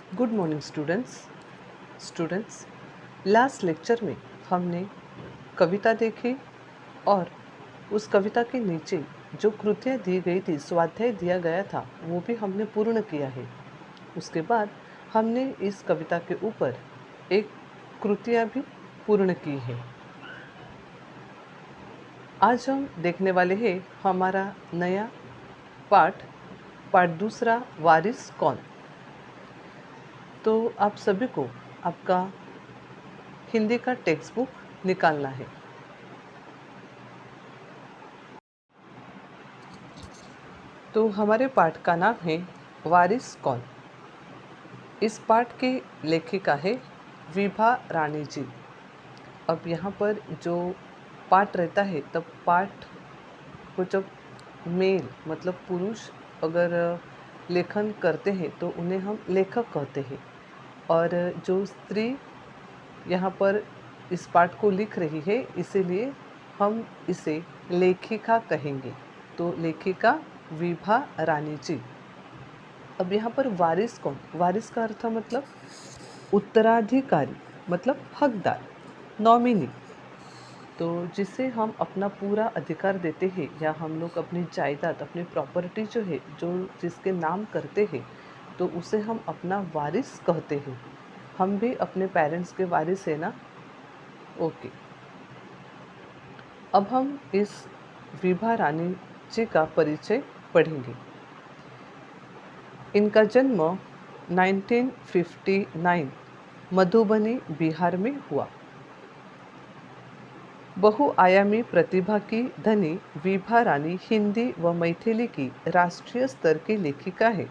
Good morning students. Last lecture में हमने कविता देखी और उस कविता के नीचे जो कृतियाँ दी गई थी, स्वाध्याय दिया गया था, वो भी हमने पूर्ण किया है। उसके बाद हमने इस कविता के ऊपर एक कृतियाँ भी पूर्ण की है। आज हम देखने वाले हैं हमारा नया पाठ दूसरा, वारिस कौन। तो आप सभी को आपका हिंदी का टेक्स्ट बुक निकालना है। तो हमारे पाठ का नाम है वारिस कौन। इस पाठ के लेखिका है विभा रानी जी। अब यहाँ पर जो पाठ रहता है, तब पाठ को जब मेल मतलब पुरुष अगर लेखन करते हैं तो उन्हें हम लेखक कहते हैं, और जो स्त्री यहाँ पर इस पाठ को लिख रही है, इसीलिए हम इसे लेखिका कहेंगे। तो लेखिका विभा रानी जी। अब यहाँ पर वारिस कौन, वारिस का अर्थ मतलब उत्तराधिकारी, मतलब हकदार, नॉमिनी। तो जिसे हम अपना पूरा अधिकार देते हैं, या हम लोग अपनी जायदाद, अपनी प्रॉपर्टी जो है, जो जिसके नाम करते हैं, तो उसे हम अपना वारिस कहते हैं। हम भी अपने पेरेंट्स के वारिस है ना। ओके। अब हम इस विभा रानी जी का परिचय पढ़ेंगे। इनका जन्म 1959 मधुबनी, बिहार में हुआ। बहुआयामी प्रतिभा की धनी विभा रानी हिंदी व मैथिली की राष्ट्रीय स्तर की लेखिका है।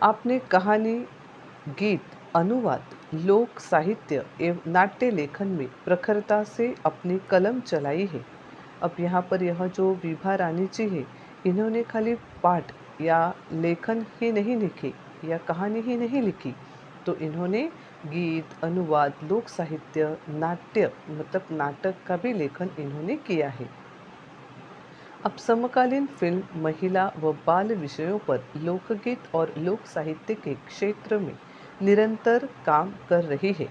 आपने कहानी, गीत, अनुवाद, लोक साहित्य एवं नाट्य लेखन में प्रखरता से अपनी कलम चलाई है। अब यहाँ पर यह जो विभा रानी जी है, इन्होंने खाली पाठ या लेखन ही नहीं लिखे या कहानी ही नहीं लिखी, तो इन्होंने गीत, अनुवाद, लोक साहित्य, नाट्य मतलब नाटक का भी लेखन इन्होंने किया है। अब समकालीन फिल्म, महिला व बाल विषयों पर लोकगीत और लोक साहित्य के क्षेत्र में निरंतर काम कर रही है।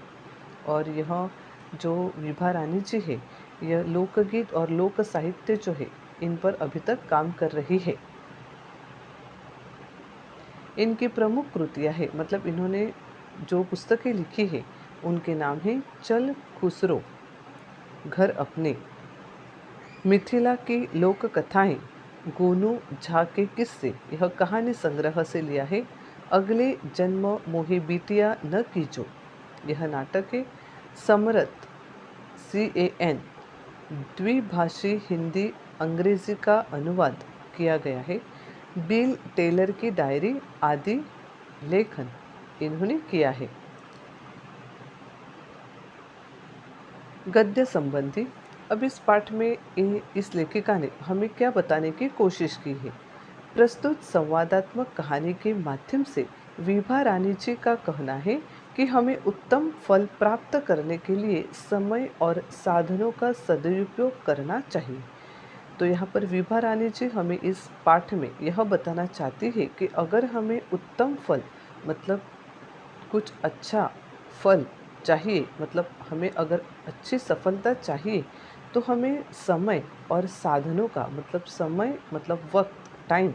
और यह जो विभा रानी जी है, यह लोकगीत और लोक साहित्य जो है, इन पर अभी तक काम कर रही है। इनकी प्रमुख कृतियाँ है, मतलब इन्होंने जो पुस्तकें लिखी है, उनके नाम है चल खुसरो, घर अपने, मिथिला की लोक कथाएं, गोनू झा के किस्से, यह कहानी संग्रह से लिया है। अगले जन्म मोहि बिटिया न कीजो, यह नाटक है। समरथ, CAN, द्विभाषी हिंदी अंग्रेजी का अनुवाद किया गया है। बिल टेलर की डायरी आदि लेखन इन्होंने किया है। गद्य संबंधी। अब इस पाठ में इस लेखिका ने हमें क्या बताने की कोशिश की है। प्रस्तुत संवादात्मक कहानी के माध्यम से विभा रानी जी का कहना है कि हमें उत्तम फल प्राप्त करने के लिए समय और साधनों का सदुपयोग करना चाहिए। तो यहाँ पर विभा रानी जी हमें इस पाठ में यह बताना चाहती है कि अगर हमें उत्तम फल मतलब कुछ अच्छा फल चाहिए, मतलब हमें अगर अच्छी सफलता चाहिए, तो हमें समय और साधनों का, मतलब समय मतलब वक्त, टाइम,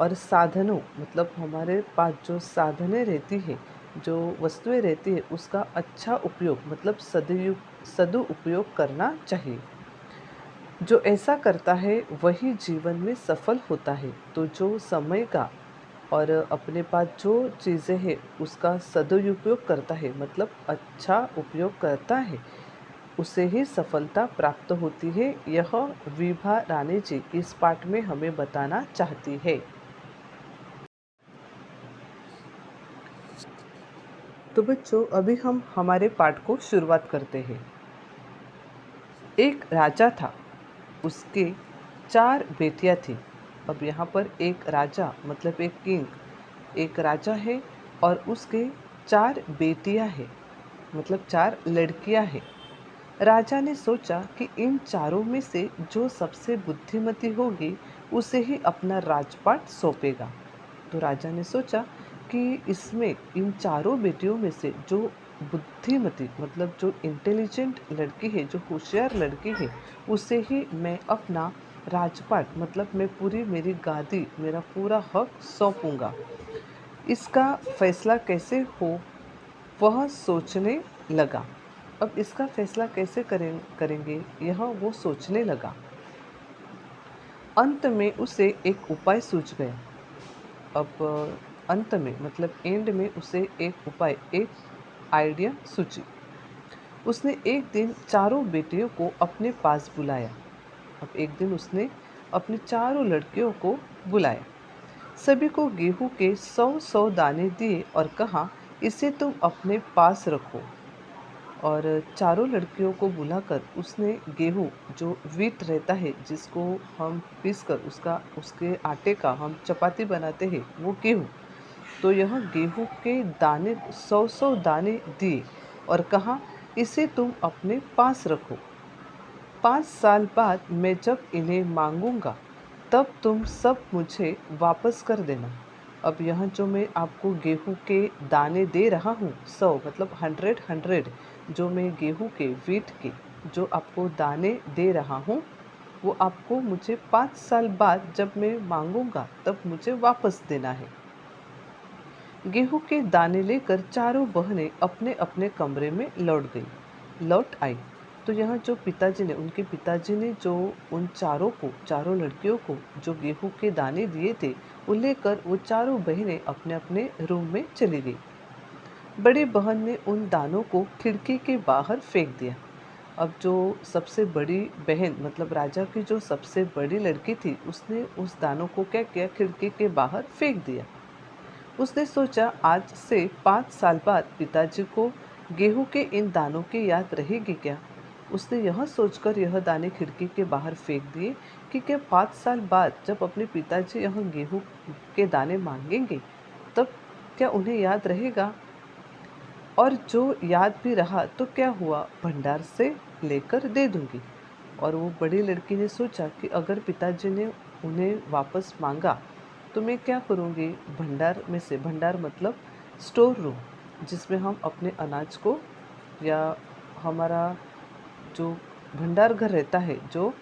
और साधनों मतलब हमारे पास जो साधनें रहती है, जो वस्तुएं रहती है, उसका अच्छा उपयोग मतलब सदुपयोग करना चाहिए। जो ऐसा करता है वही जीवन में सफल होता है। तो जो समय का और अपने पास जो चीज़ें हैं उसका सदुपयोग करता है, मतलब अच्छा उपयोग करता है, उसे ही सफलता प्राप्त होती है। यह विभा रानी जी इस पाठ में हमें बताना चाहती है। तो बच्चों, अभी हम हमारे पाठ को शुरुआत करते हैं। एक राजा था, उसके 4 बेटियां थीं। अब यहाँ पर एक राजा मतलब एक किंग, एक राजा है और उसके 4 बेटियां हैं, मतलब 4 लड़कियां हैं। राजा ने सोचा कि इन चारों में से जो सबसे बुद्धिमती होगी उसे ही अपना राजपाट सौंपेगा। तो राजा ने सोचा कि इसमें इन चारों बेटियों में से जो बुद्धिमती मतलब जो इंटेलिजेंट लड़की है, जो होशियार लड़की है, उसे ही मैं अपना राजपाट मतलब मैं पूरी मेरी गादी, मेरा पूरा हक सौंपूँगा। इसका फैसला कैसे हो वह सोचने लगा। अब इसका फैसला कैसे करेंगे यह वो सोचने लगा। अंत में उसे एक उपाय सूझ गया। अब अंत में मतलब एंड में उसे एक उपाय, एक आइडिया सूझी। उसने एक दिन चारों बेटियों को अपने पास बुलाया। अब एक दिन उसने अपनी चारों लड़कियों को बुलाया। सभी को गेहूं के 100-100 दाने दिए और कहा, इसे तुम अपने पास रखो। और चारों लड़कियों को बुलाकर उसने गेहूं, जो वीट रहता है जिसको हम पीस कर उसका उसके आटे का हम चपाती बनाते हैं, वो गेहूं, तो यह गेहूं के दाने 100-100 दाने दिए और कहा, इसे तुम अपने पास रखो। 5 साल बाद मैं जब इन्हें मांगूंगा तब तुम सब मुझे वापस कर देना। अब यहाँ जो मैं आपको गेहूं के दाने दे रहा हूँ, 100 मतलब 100 जो मैं गेहूं के वीट के जो आपको दाने दे रहा हूँ, वो आपको मुझे 5 साल बाद जब मैं मांगूंगा तब मुझे वापस देना है। गेहूं के दाने लेकर चारों बहनें अपने अपने कमरे में लौट आई। तो यहाँ जो पिताजी ने, उनके पिताजी ने जो उन चारों को, चारों लड़कियों को जो गेहूं के दाने दिए थे, वो लेकर वो चारों बहनें अपने अपने रूम में चली गई। बड़ी बहन ने उन दानों को खिड़की के बाहर फेंक दिया। अब जो सबसे बड़ी बहन मतलब राजा की जो सबसे बड़ी लड़की थी, उसने उस दानों को क्या किया, खिड़की के बाहर फेंक दिया। उसने सोचा, आज से 5 साल बाद पिताजी को गेहूं के इन दानों की याद रहेगी क्या। उसने यह सोचकर यह दाने खिड़की के बाहर फेंक दिए कि क्या 5 साल बाद जब अपने पिताजी यह गेहूं के दाने मांगेंगे तब क्या उन्हें याद रहेगा। और जो याद भी रहा तो क्या हुआ, भंडार से लेकर दे दूंगी। और वो बड़ी लड़की ने सोचा कि अगर पिताजी ने उन्हें वापस मांगा तो मैं क्या करूँगी, भंडार में से, भंडार मतलब स्टोर रूम, जिसमें हम अपने अनाज को, या हमारा जो भंडार घर रहता है जो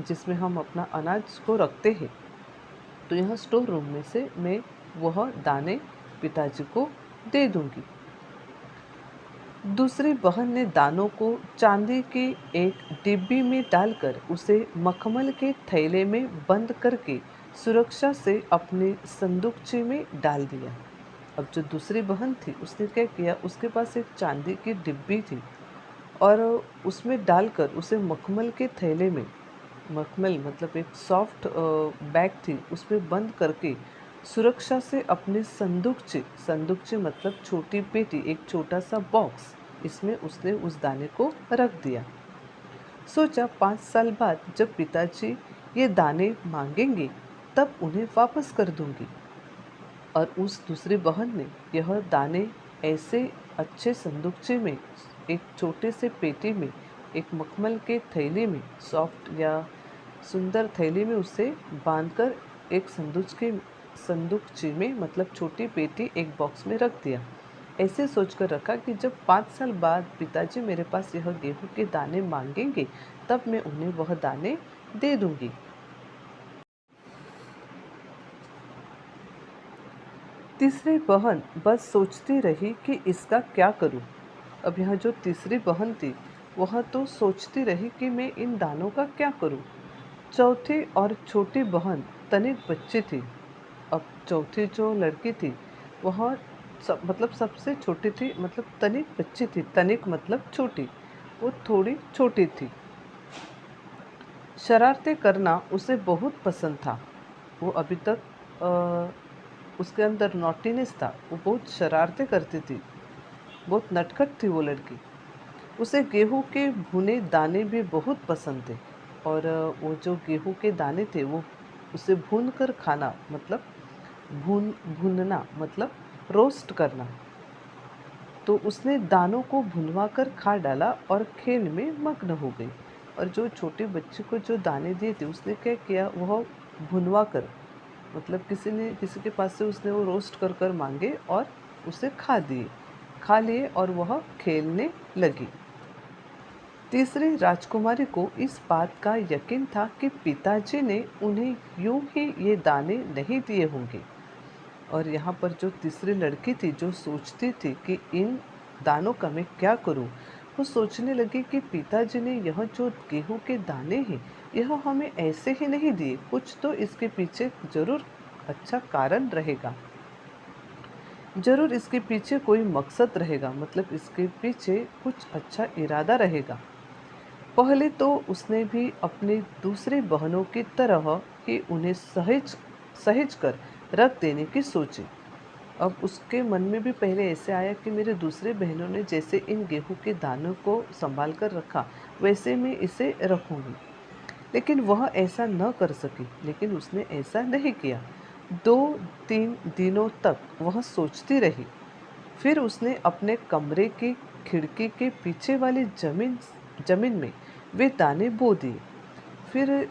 जिसमें हम अपना अनाज को रखते हैं, तो यह स्टोर रूम में से मैं वह दाने पिताजी को दे दूंगी। दूसरी बहन ने दानों को चांदी की एक डिब्बी में डालकर उसे मखमल के थैले में बंद करके सुरक्षा से अपने संदूकचे में डाल दिया। अब जो दूसरी बहन थी उसने क्या किया, उसके पास एक चांदी की डिब्बी थी और उसमें डालकर उसे मखमल के थैले में, मखमल मतलब एक सॉफ्ट बैग थी, उसमें बंद करके सुरक्षा से अपने संदूकचे, संदूकचे मतलब छोटी पेटी, एक छोटा सा बॉक्स, इसमें उसने उस दाने को रख दिया। सोचा 5 साल बाद जब पिताजी ये दाने मांगेंगे तब उन्हें वापस कर दूंगी। और उस दूसरी बहन ने यह दाने ऐसे अच्छे संदूकचे में, एक छोटे से पेटी में, एक मखमल के थैली में, सॉफ्ट या सुंदर थैली में उसे बांधकर एक संदूकचे में मतलब छोटी पेटी एक बॉक्स में रख दिया। ऐसे सोचकर रखा कि जब 5 साल बाद पिताजी मेरे पास यह गेहूं के दाने मांगेंगे तब मैं उन्हें वह दाने दे दूंगी। तीसरी बहन बस सोचती रही कि इसका क्या करूं। अब यह जो तीसरी बहन थी वह तो सोचती रही कि मैं इन दानों का क्या करूं। चौथी और छोटी बहन तनिक बच्ची थी। अब चौथी जो लड़की थी वह मतलब सबसे छोटी थी, मतलब तनिक बच्ची थी, तनिक मतलब छोटी, वो थोड़ी छोटी थी। शरारतें करना उसे बहुत पसंद था। वो अभी तक उसके अंदर नॉटीनेस था, वो बहुत शरारतें करती थी, बहुत नटखट थी वो लड़की। उसे गेहूं के भुने दाने भी बहुत पसंद थे। और वो जो गेहूं के दाने थे वो उसे भून कर खाना मतलब भूनना मतलब रोस्ट करना। तो उसने दानों को भुनवा कर खा डाला और खेल में मग्न हो गई। और जो छोटे बच्चे को जो दाने दिए थे उसने क्या किया, वह भुनवा कर मतलब किसी के पास से उसने वो रोस्ट कर कर मांगे और उसे खा लिए और वह खेलने लगी। तीसरी राजकुमारी को इस बात का यकीन था कि पिताजी ने उन्हें यूं ही ये दाने नहीं दिए होंगे। और यहाँ पर जो तीसरी लड़की थी जो सोचती थी कि इन दानों का मैं क्या करूँ, वो सोचने लगी कि पिताजी ने यह जो गेहूं के दाने हैं यह हमें ऐसे ही नहीं दिए, कुछ तो इसके पीछे जरूर अच्छा कारण रहेगा, जरूर इसके पीछे कोई मकसद रहेगा, मतलब इसके पीछे कुछ अच्छा इरादा रहेगा। पहले तो उसने भी अपनी दूसरी बहनों की तरह ही उन्हें सहेज सहेज कर रख देने की सोची। अब उसके मन में भी पहले ऐसे आया कि मेरे दूसरे बहनों ने जैसे इन गेहूं के दानों को संभाल कर रखा वैसे मैं इसे रखूंगी। लेकिन वह ऐसा न कर सकी, लेकिन उसने ऐसा नहीं किया। 2-3 दिनों तक वह सोचती रही। फिर उसने अपने कमरे की खिड़की के पीछे वाली जमीन में वे दाने बो दिए। फिर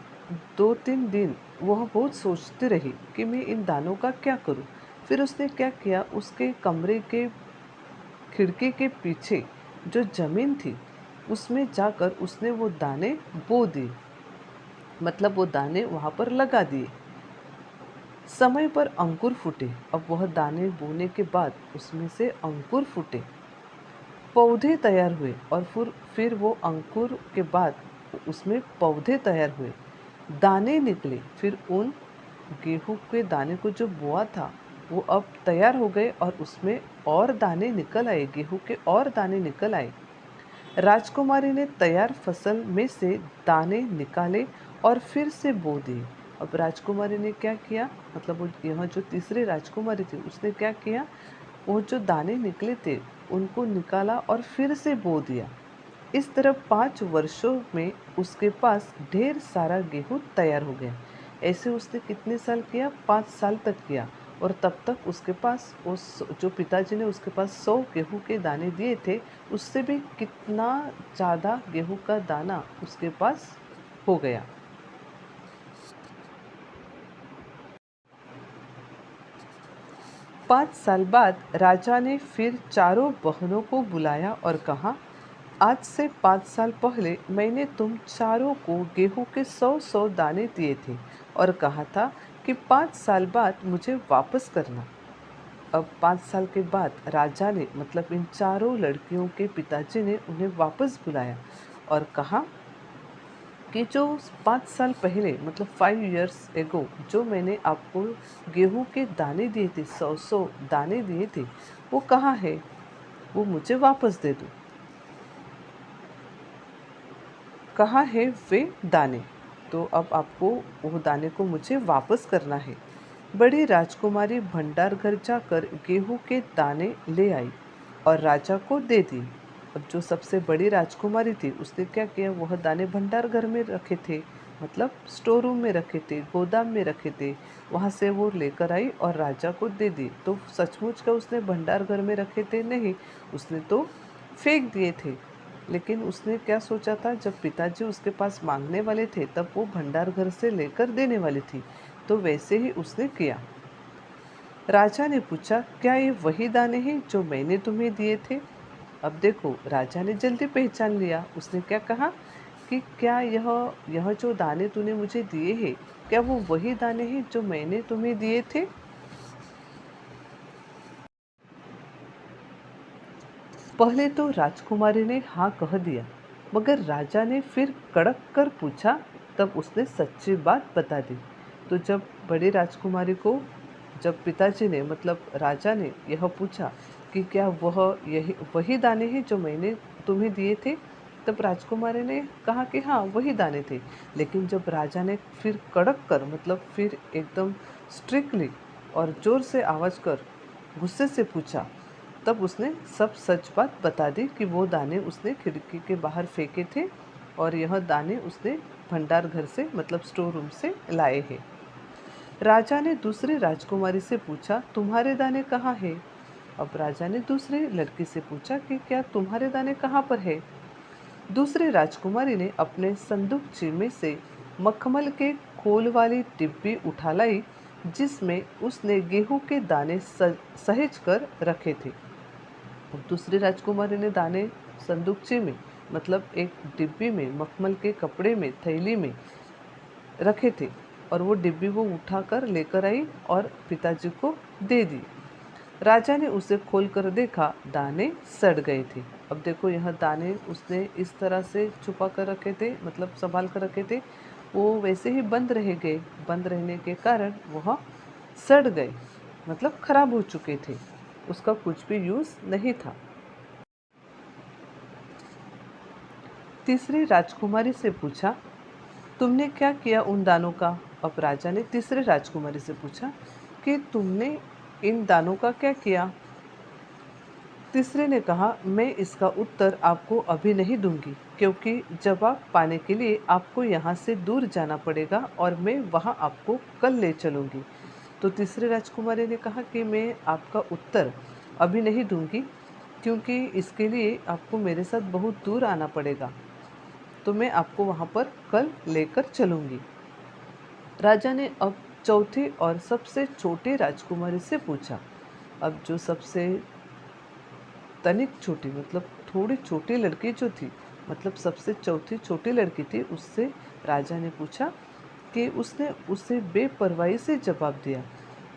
2-3 दिन वह बहुत सोचती रही कि मैं इन दानों का क्या करूं। फिर उसने क्या किया, उसके कमरे के खिड़की के पीछे जो जमीन थी उसमें जाकर उसने वो दाने बो दिए, मतलब वो दाने वहां पर लगा दिए। समय पर अंकुर फूटे। अब वह दाने बोने के बाद उसमें से अंकुर फूटे, पौधे तैयार हुए और फिर वो अंकुर के बाद उसमें पौधे तैयार हुए, दाने निकले। फिर उन गेहूं के दाने को जो बोआ था वो अब तैयार हो गए और उसमें और दाने निकल आए, गेहूं के और दाने निकल आए। राजकुमारी ने तैयार फसल में से दाने निकाले और फिर से बो दिए। अब राजकुमारी ने क्या किया, मतलब वो यहाँ जो तीसरी राजकुमारी थी उसने क्या किया, वो जो दाने निकले थे उनको निकाला और फिर से बो दिया। इस तरह 5 वर्षों में उसके पास ढेर सारा गेहूं तैयार हो गया। ऐसे उसने कितने साल किया, 5 साल तक किया। और तब तक उसके पास जो पिताजी ने उसके पास 100 गेहूं के दाने दिए थे उससे भी कितना ज़्यादा गेहूं का दाना उसके पास हो गया। 5 साल बाद राजा ने फिर चारों बहनों को बुलाया और कहा, आज से 5 साल पहले मैंने तुम चारों को गेहूं के 100-100 दाने दिए थे और कहा था कि 5 साल बाद मुझे वापस करना। अब 5 साल के बाद राजा ने, मतलब इन चारों लड़कियों के पिताजी ने उन्हें वापस बुलाया और कहा कि जो 5 साल पहले, मतलब 5 years एगो, जो मैंने आपको गेहूं के दाने दिए थे, 100-100 दाने दिए थे, वो कहाँ है, वो मुझे वापस दे दो। कहाँ है वे दाने, तो अब आपको वो दाने को मुझे वापस करना है। बड़ी राजकुमारी भंडार घर जाकर गेहूं के दाने ले आई और राजा को दे दी। अब जो सबसे बड़ी राजकुमारी थी उसने क्या किया, वह दाने भंडार घर में रखे थे, मतलब स्टोर रूम में रखे थे, गोदाम में रखे थे, वहाँ से वो लेकर आई और राजा को दे दी। तो सचमुच का उसने भंडार घर में रखे थे नहीं, उसने तो फेंक दिए थे। लेकिन उसने क्या सोचा था, जब पिताजी उसके पास मांगने वाले थे तब वो भंडार घर से लेकर देने वाली थी, तो वैसे ही उसने किया। राजा ने पूछा, क्या ये वही दाने हैं जो मैंने तुम्हें दिए थे? अब देखो, राजा ने जल्दी पहचान लिया। उसने क्या कहा कि क्या यह जो दाने तूने मुझे दिए हैं, क्या वो वही दाने हैं जो मैंने तुम्हें दिए थे? पहले तो राजकुमारी ने हाँ कह दिया, मगर राजा ने फिर कड़क कर पूछा, तब उसने सच्ची बात बता दी। तो जब बड़ी राजकुमारी को, जब पिताजी ने, मतलब राजा ने यह पूछा कि क्या वह यही वही दाने हैं जो मैंने तुम्हें दिए थे, तब राजकुमारी ने कहा कि हाँ वही दाने थे। लेकिन जब राजा ने फिर कड़क कर, मतलब फिर एकदम स्ट्रिक्टली और जोर से आवाज़ कर गुस्से से पूछा, तब उसने सब सच बात बता दी कि वो दाने उसने खिड़की के बाहर फेंके थे और यह दाने उसने भंडार घर से, मतलब स्टोर रूम से लाए हैं। राजा ने दूसरी राजकुमारी से पूछा, तुम्हारे दाने कहाँ हैं? अब राजा ने दूसरी लड़की से पूछा कि क्या तुम्हारे दाने कहाँ पर है? दूसरी राजकुमारी ने अपने संदूकची में से मखमल के खोल वाली डिब्बी उठा लाई जिसमें उसने गेहूं के दाने सहेज कर रखे थे। और दूसरी राजकुमारी ने दाने संदूकचे में, मतलब एक डिब्बी में, मखमल के कपड़े में, थैली में रखे थे। और वो डिब्बी वो उठाकर लेकर आई और पिताजी को दे दी। राजा ने उसे खोलकर देखा, दाने सड़ गए थे। अब देखो, यह दाने उसने इस तरह से छुपा कर रखे थे, मतलब संभाल कर रखे थे, वो वैसे ही बंद रह गए। बंद रहने के कारण वह सड़ गए, मतलब खराब हो चुके थे, उसका कुछ भी यूज नहीं था। तीसरी राजकुमारी से पूछा, तुमने क्या किया उन दानों का? अब राजा ने तीसरे राजकुमारी से पूछा कि तुमने इन दानों का क्या किया? तीसरे ने कहा, मैं इसका उत्तर आपको अभी नहीं दूंगी, क्योंकि जवाब पाने के लिए आपको यहाँ से दूर जाना पड़ेगा और मैं वहाँ आपको कल ले चलूँगी। तो तीसरी राजकुमारी ने कहा कि मैं आपका उत्तर अभी नहीं दूंगी, क्योंकि इसके लिए आपको मेरे साथ बहुत दूर आना पड़ेगा, तो मैं आपको वहाँ पर कल लेकर चलूँगी। राजा ने अब चौथी और सबसे छोटी राजकुमारी से पूछा। अब जो सबसे तनिक छोटी, मतलब थोड़ी छोटी लड़की जो थी, मतलब सबसे चौथी छोटी लड़की थी, उससे राजा ने पूछा कि उसने उसे बेपरवाही से जवाब दिया।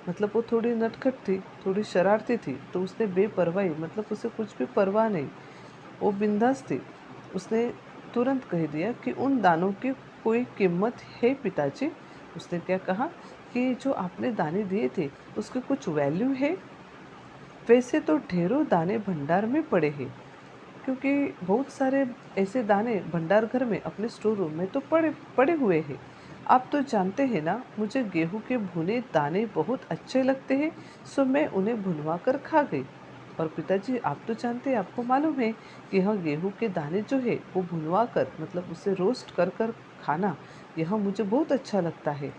मतलब वो थोड़ी नटखट थी, थोड़ी शरारती थी, तो उसने बेपरवाही, मतलब उसे कुछ भी परवाह नहीं, वो बिंदास थी। उसने तुरंत कह दिया कि उन दानों की कोई कीमत है पिताजी? उसने क्या कहा कि जो आपने दाने दिए थे उसकी कुछ वैल्यू है? वैसे तो ढेरों दाने भंडार में पड़े हैं, क्योंकि बहुत सारे ऐसे दाने भंडार घर में, अपने स्टोर रूम में तो पड़े पड़े हुए हैं। आप तो जानते हैं ना, मुझे गेहूं के भुने दाने बहुत अच्छे लगते हैं, सो मैं उन्हें भुनवा कर खा गई। और पिताजी, आप तो जानते हैं, आपको मालूम है कि यह गेहूं के दाने जो है वो भुनवा कर, मतलब उसे रोस्ट कर कर खाना, यह मुझे बहुत अच्छा लगता है।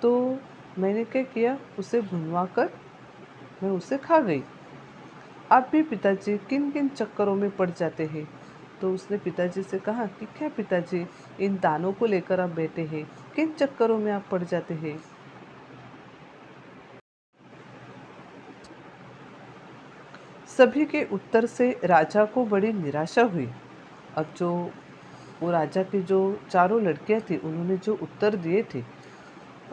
तो मैंने क्या किया, उसे भुनवा कर मैं उसे खा गई। आप भी पिताजी किन किन चक्करों में पड़ जाते हैं? तो उसने पिताजी से कहा कि क्या पिताजी, इन दानों को लेकर आप बैठे हैं, किन चक्करों में आप पड़ जाते हैं? सभी के उत्तर से राजा को बड़ी निराशा हुई। अब जो वो राजा की जो चारों लड़कियां थी, उन्होंने जो उत्तर दिए थे,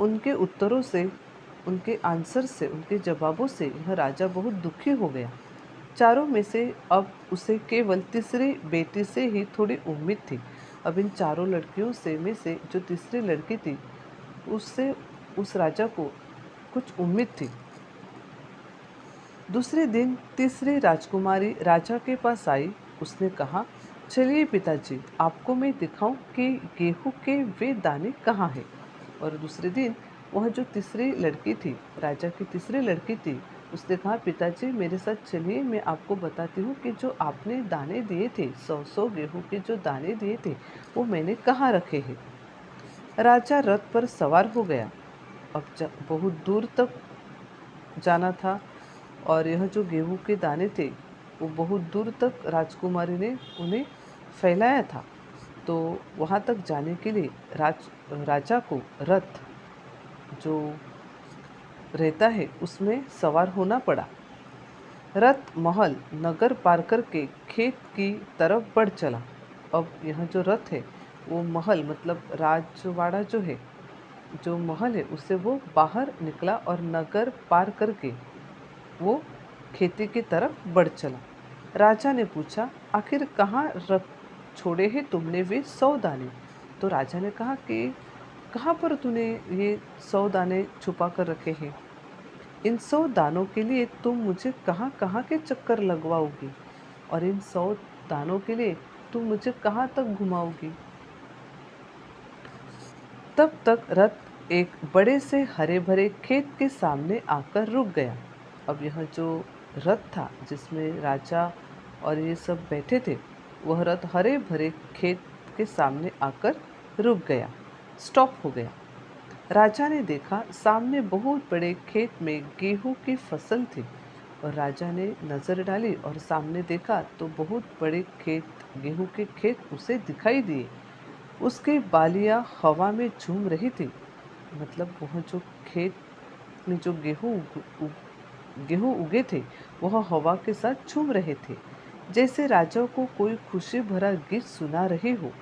उनके उत्तरों से, उनके आंसर से, उनके जवाबों से यह राजा बहुत दुखी हो गया। चारों में से अब उसे केवल तीसरी बेटी से ही थोड़ी उम्मीद थी। अब इन चारों लड़कियों से में से जो तीसरी लड़की थी, उससे उस राजा को कुछ उम्मीद थी। दूसरे दिन तीसरी राजकुमारी राजा के पास आई। उसने कहा, चलिए पिताजी, आपको मैं दिखाऊं कि गेहूं के वे दाने कहाँ हैं। और दूसरे दिन वह जो तीसरी लड़की थी, राजा की तीसरी लड़की थी, उसने कहा, पिताजी मेरे साथ चलिए, मैं आपको बताती हूँ कि जो आपने दाने दिए थे, 100 गेहूं के जो दाने दिए थे, वो मैंने कहाँ रखे हैं। राजा रथ पर सवार हो गया। अब बहुत दूर तक जाना था, और यह जो गेहूं के दाने थे, वो बहुत दूर तक राजकुमारी ने उन्हें फैलाया था। तो वहाँ तक जाने के लिए राजा को रथ जो रहता है उसमें सवार होना पड़ा। रथ महल नगर पार करके खेत की तरफ बढ़ चला। अब यह जो रथ है, वो महल, मतलब राजवाड़ा जो है, जो महल है, उससे वो बाहर निकला और नगर पार करके वो खेती की तरफ बढ़ चला। राजा ने पूछा, आखिर कहाँ रख छोड़े हैं तुमने वे 100 दाने? तो राजा ने कहा कि कहाँ पर तूने ये 100 दाने छुपा कर रखे हैं? इन 100 दानों के लिए तुम मुझे कहाँ कहाँ के चक्कर लगवाओगी, और इन 100 दानों के लिए तुम मुझे कहाँ तक घुमाओगी? तब तक रथ एक बड़े से हरे भरे खेत के सामने आकर रुक गया। अब यह जो रथ था, जिसमें राजा और ये सब बैठे थे, वह रथ हरे भरे खेत के सामने आकर रुक गया, स्टॉप हो गया। राजा ने देखा, सामने बहुत बड़े खेत में गेहूं की फसल थी। और राजा ने नजर डाली और सामने देखा तो बहुत बड़े खेत, गेहूं के खेत उसे दिखाई दिए। उसकी बालियां हवा में झूम रही थी। मतलब वह जो खेत में जो गेहूं उगे थे वह हवा के साथ झूम रहे थे, जैसे राजा को कोई खुशी भरा गीत सुना रही हो।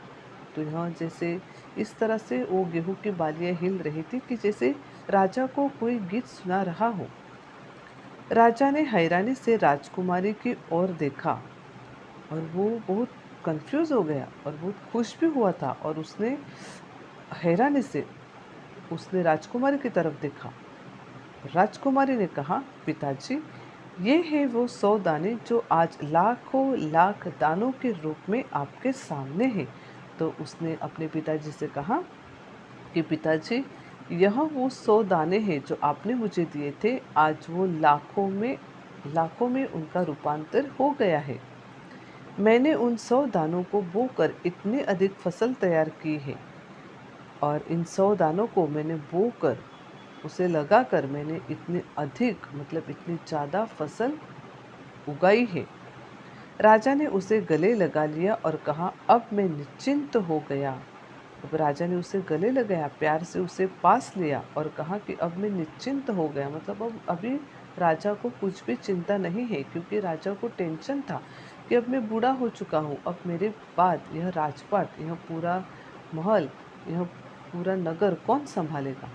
तो यहाँ जैसे इस तरह से वो गेहूं की बालियां हिल रही थी कि जैसे राजा को कोई गीत सुना रहा हो। राजा ने हैरानी से राजकुमारी की ओर देखा और वो बहुत कंफ्यूज हो गया और बहुत खुश भी हुआ था, और उसने हैरानी से उसने राजकुमारी की तरफ देखा। राजकुमारी ने कहा, पिताजी, ये है वो 100 दाने जो आज लाखों लाख दानों के रूप में आपके सामने हैं। तो उसने अपने पिताजी से कहा कि पिताजी, यह वो 100 दाने हैं जो आपने मुझे दिए थे, आज वो लाखों में उनका रूपांतर हो गया है। मैंने उन 100 दानों को बोकर इतनी अधिक फसल तैयार की है, और इन 100 दानों को मैंने बोकर उसे लगाकर मैंने इतनी अधिक मतलब इतनी ज़्यादा फसल उगाई है। राजा ने उसे गले लगा लिया और कहा, अब मैं निश्चिंत हो गया। अब राजा ने उसे गले लगाया, प्यार से उसे पास लिया और कहा कि अब मैं निश्चिंत हो गया, मतलब अब अभी राजा को कुछ भी चिंता नहीं है, क्योंकि राजा को टेंशन था कि अब मैं बूढ़ा हो चुका हूँ, अब मेरे बाद यह राजपाट, यह पूरा महल, यह पूरा नगर कौन संभालेगा।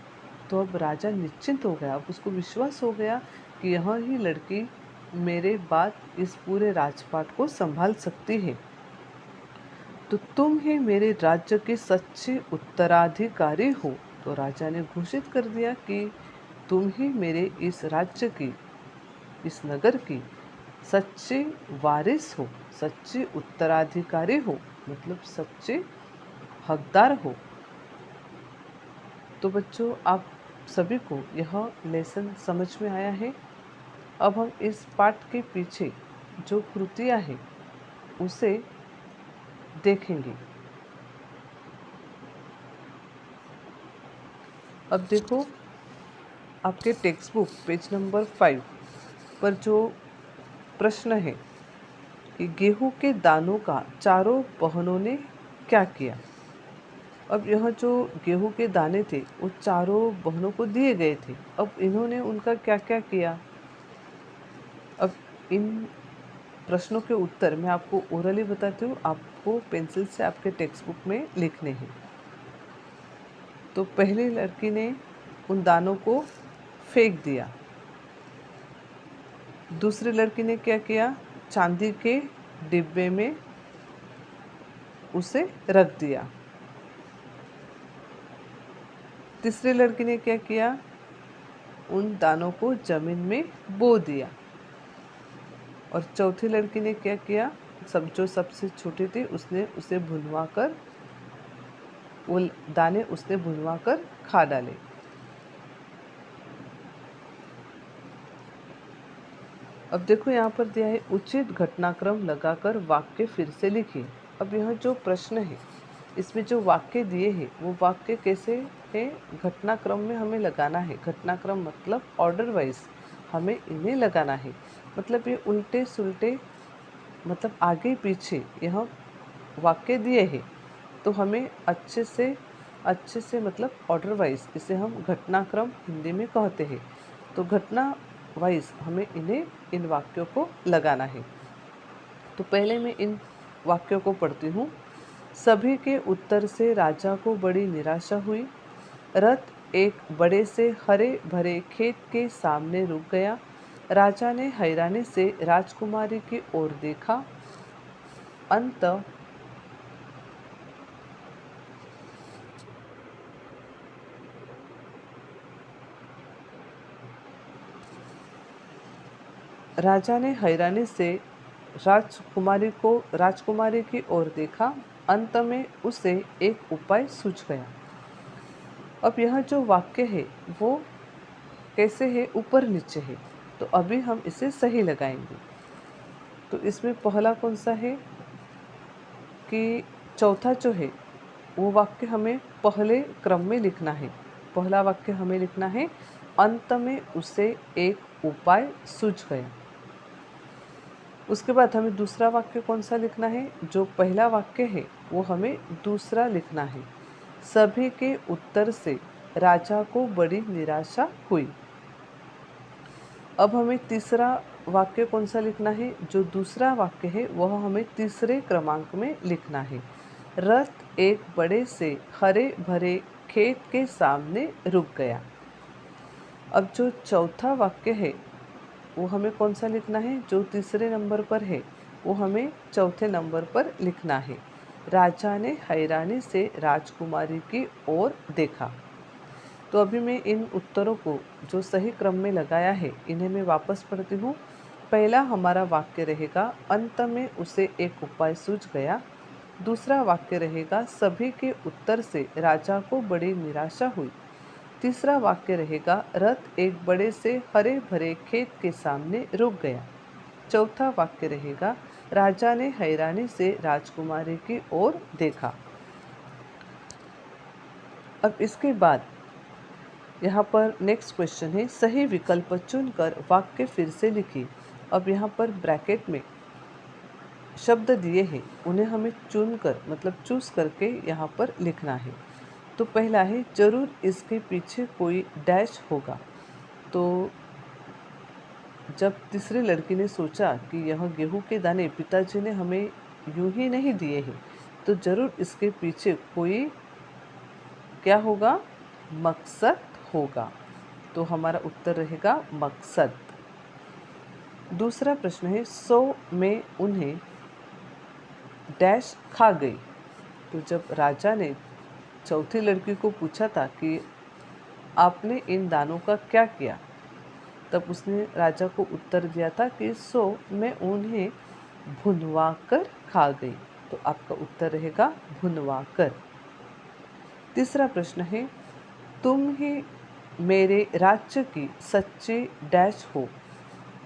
तो अब राजा निश्चिंत हो गया, अब उसको विश्वास हो गया कि यह ही लड़की मेरे बाद इस पूरे राजपाट को संभाल सकती है। तो तुम ही मेरे राज्य के सच्चे उत्तराधिकारी हो। तो राजा ने घोषित कर दिया कि तुम ही मेरे इस राज्य की, इस नगर की सच्चे वारिस हो, सच्चे उत्तराधिकारी हो, मतलब सच्चे हकदार हो। तो बच्चों, आप सभी को यह लेसन समझ में आया है। अब हम इस पाठ के पीछे जो कृतियाँ हैं उसे देखेंगे। अब देखो, आपके टेक्स्ट बुक पेज नंबर 5 पर जो प्रश्न है कि गेहूं के दानों का चारों बहनों ने क्या किया। अब यह जो गेहूं के दाने थे वो चारों बहनों को दिए गए थे, अब इन्होंने उनका क्या क्या किया। अब इन प्रश्नों के उत्तर मैं आपको ओरली बताती हूँ, आपको पेंसिल से आपके टेक्स्ट बुक में लिखने हैं। तो पहली लड़की ने उन दानों को फेंक दिया। दूसरी लड़की ने क्या किया, चांदी के डिब्बे में उसे रख दिया। तीसरी लड़की ने क्या किया, उन दानों को जमीन में बो दिया। और चौथी लड़की ने क्या किया, जो सबसे छोटी थी उसने उसे भुनवा कर, वो दाने उसने भुनवा कर खा डाले। अब देखो यहाँ पर दिया है, उचित घटनाक्रम लगाकर वाक्य फिर से लिखिए। अब यह जो प्रश्न है इसमें जो वाक्य दिए हैं वो वाक्य कैसे है, घटनाक्रम में हमें लगाना है। घटनाक्रम मतलब ऑर्डर वाइज हमें इन्हें लगाना है, मतलब ये उल्टे सुलटे, मतलब आगे पीछे यह वाक्य दिए हैं तो हमें अच्छे से मतलब ऑर्डर वाइज इसे हम घटनाक्रम हिंदी में कहते हैं। तो घटना वाइज हमें इन वाक्यों को लगाना है। तो पहले मैं इन वाक्यों को पढ़ती हूँ। सभी के उत्तर से राजा को बड़ी निराशा हुई। रथ एक बड़े से हरे भरे खेत के सामने रुक गया। राजा ने हैरानी से राजकुमारी की ओर देखा। अंत राजा ने हैरानी से राजकुमारी की ओर देखा। अंत में उसे एक उपाय सूझ गया। अब यह जो वाक्य है वो कैसे है, ऊपर नीचे है, तो अभी हम इसे सही लगाएंगे। तो इसमें पहला कौन सा है कि चौथा जो है वो वाक्य हमें पहले क्रम में लिखना है। पहला वाक्य हमें लिखना है, अंत में उसे एक उपाय सूझ गया। उसके बाद हमें दूसरा वाक्य कौन सा लिखना है, जो पहला वाक्य है वो हमें दूसरा लिखना है। सभी के उत्तर से राजा को बड़ी निराशा हुई। अब हमें तीसरा वाक्य कौन सा लिखना है? जो दूसरा वाक्य है वह हमें तीसरे क्रमांक में लिखना है। रथ एक बड़े से हरे भरे खेत के सामने रुक गया। अब जो चौथा वाक्य है वो हमें कौन सा लिखना है? जो तीसरे नंबर पर है वो हमें चौथे नंबर पर लिखना है। राजा ने हैरानी से राजकुमारी की ओर देखा। तो अभी मैं इन उत्तरों को जो सही क्रम में लगाया है इन्हें मैं वापस पढ़ती हूँ। पहला हमारा वाक्य रहेगा, अंत में उसे एक उपाय सूझ गया। दूसरा वाक्य रहेगा, सभी के उत्तर से राजा को बड़ी निराशा हुई। तीसरा वाक्य रहेगा, रथ एक बड़े से हरे भरे खेत के सामने रुक गया। चौथा वाक्य रहेगा, राजा ने हैरानी से राजकुमारी की ओर देखा। अब इसके बाद यहाँ पर नेक्स्ट क्वेश्चन है, सही विकल्प चुनकर वाक्य फिर से लिखिए। अब यहाँ पर ब्रैकेट में शब्द दिए हैं, उन्हें हमें चुनकर मतलब चूज करके यहाँ पर लिखना है। तो पहला है, जरूर इसके पीछे कोई डैश होगा। तो जब तीसरी लड़की ने सोचा कि यह गेहूं के दाने पिताजी ने हमें यूं ही नहीं दिए हैं, तो जरूर इसके पीछे कोई क्या होगा? मकसद होगा। तो हमारा उत्तर रहेगा मकसद। दूसरा प्रश्न है, 100 में उन्हें डैश खा गई। तो जब राजा ने चौथी लड़की को पूछा था कि आपने इन दानों का क्या किया, तब उसने राजा को उत्तर दिया था कि 100 में उन्हें भुनवा कर खा गई। तो आपका उत्तर रहेगा भुनवा कर। तीसरा प्रश्न है, तुम ही मेरे राज्य की सच्ची डैश हो।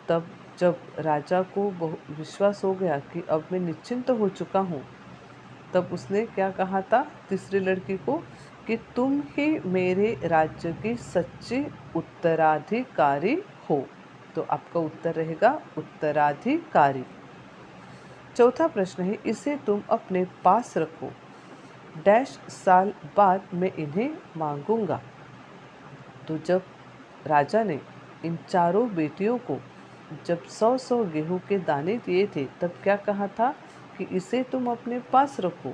तब जब राजा को विश्वास हो गया कि अब मैं निश्चिंत हो चुका हूँ, तब उसने क्या कहा था तीसरी लड़की को कि तुम ही मेरे राज्य की सच्ची उत्तराधिकारी हो। तो आपका उत्तर रहेगा उत्तराधिकारी। चौथा प्रश्न है, इसे तुम अपने पास रखो, डैश साल बाद मैं इन्हें मांगूंगा। तो जब राजा ने इन चारों बेटियों को जब 100 गेहूं के दाने दिए थे, तब क्या कहा था कि इसे तुम अपने पास रखो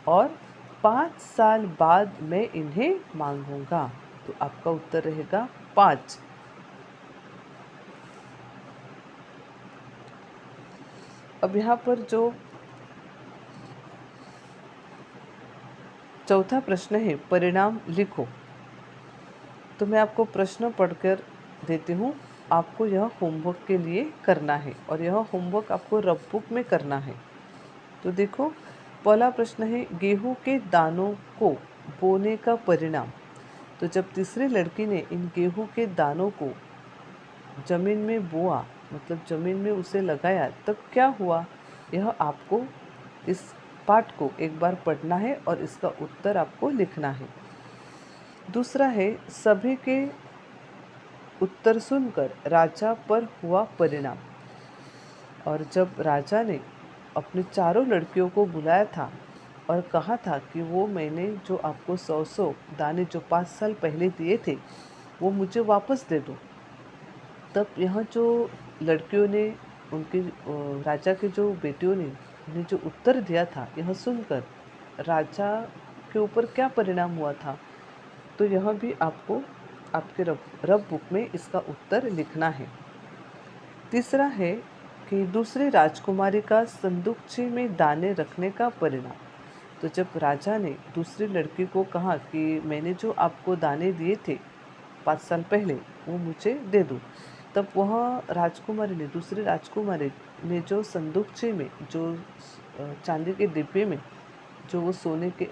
और 5 साल बाद मैं इन्हें मांगूंगा। तो आपका उत्तर रहेगा 5। अब यहाँ पर जो चौथा प्रश्न है, परिणाम लिखो। तो मैं आपको प्रश्न पढ़कर देती हूँ। आपको यह होमवर्क के लिए करना है और यह होमवर्क आपको रफ बुक में करना है। तो देखो, पहला प्रश्न है, गेहूं के दानों को बोने का परिणाम। तो जब तीसरी लड़की ने इन गेहूं के दानों को जमीन में बोआ, मतलब जमीन में उसे लगाया, तब क्या हुआ? यह आपको इस पाठ को एक बार पढ़ना है और इसका उत्तर आपको लिखना है। दूसरा है, सभी के उत्तर सुनकर राजा पर हुआ परिणाम। और जब राजा ने अपनी चारों लड़कियों को बुलाया था और कहा था कि वो मैंने जो आपको 100 दाने जो 5 साल पहले दिए थे वो मुझे वापस दे दो, तब यहाँ जो लड़कियों ने उनके राजा के जो बेटियों ने उन्हें जो उत्तर दिया था, यह सुनकर राजा के ऊपर क्या परिणाम हुआ था, तो यह भी आपको आपके रफ बुक में इसका उत्तर लिखना है। तीसरा है कि दूसरी राजकुमारी का संदूकची में दाने रखने का परिणाम। तो जब राजा ने दूसरी लड़की को कहा कि मैंने जो आपको दाने दिए थे 5 साल पहले वो मुझे दे दो, तब वह राजकुमारी ने दूसरी राजकुमारी ने जो संदूकची में जो चांदी के डिब्बे में जो वो सोने के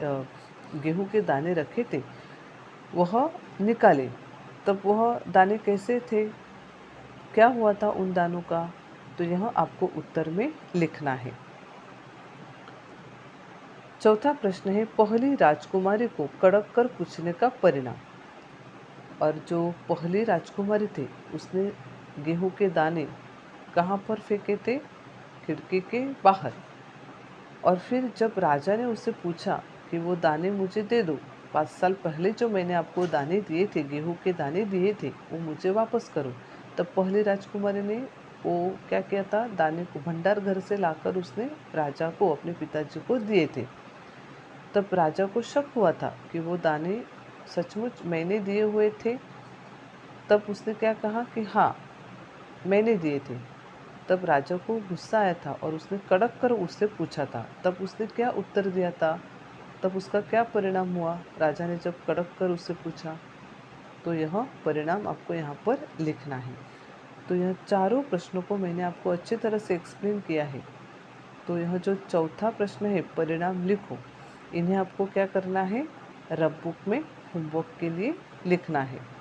गेहूं के दाने रखे थे वह निकाले। तब वह दाने कैसे थे, क्या हुआ था उन दानों का, तो यह आपको उत्तर में लिखना है। चौथा प्रश्न है, पहली राजकुमारी को कड़क कर पूछने का परिणाम। और जो पहली राजकुमारी थे उसने गेहूं के दाने कहाँ पर फेंके थे? खिड़की के बाहर। और फिर जब राजा ने उससे पूछा कि वो दाने मुझे दे दो, 5 साल पहले जो मैंने आपको दाने दिए थे, गेहूं के दाने दिए थे, वो मुझे वापस करो, तब पहली राजकुमारी ने वो क्या किया था, दाने को भंडार घर से लाकर उसने राजा को, अपने पिताजी को दिए थे। तब राजा को शक हुआ था कि वो दाने सचमुच मैंने दिए हुए थे। तब उसने क्या कहा कि हाँ, मैंने दिए थे। तब राजा को गुस्सा आया था और उसने कड़क कर उससे पूछा था। तब उसने क्या उत्तर दिया था, तब उसका क्या परिणाम हुआ, राजा ने जब कड़क कर उससे पूछा। तो यह परिणाम आपको यहाँ पर लिखना है। तो यह चारों प्रश्नों को मैंने आपको अच्छी तरह से एक्सप्लेन किया है। तो यह जो चौथा प्रश्न है, परिणाम लिखो, इन्हें आपको क्या करना है, रफ बुक में होमवर्क के लिए लिखना है।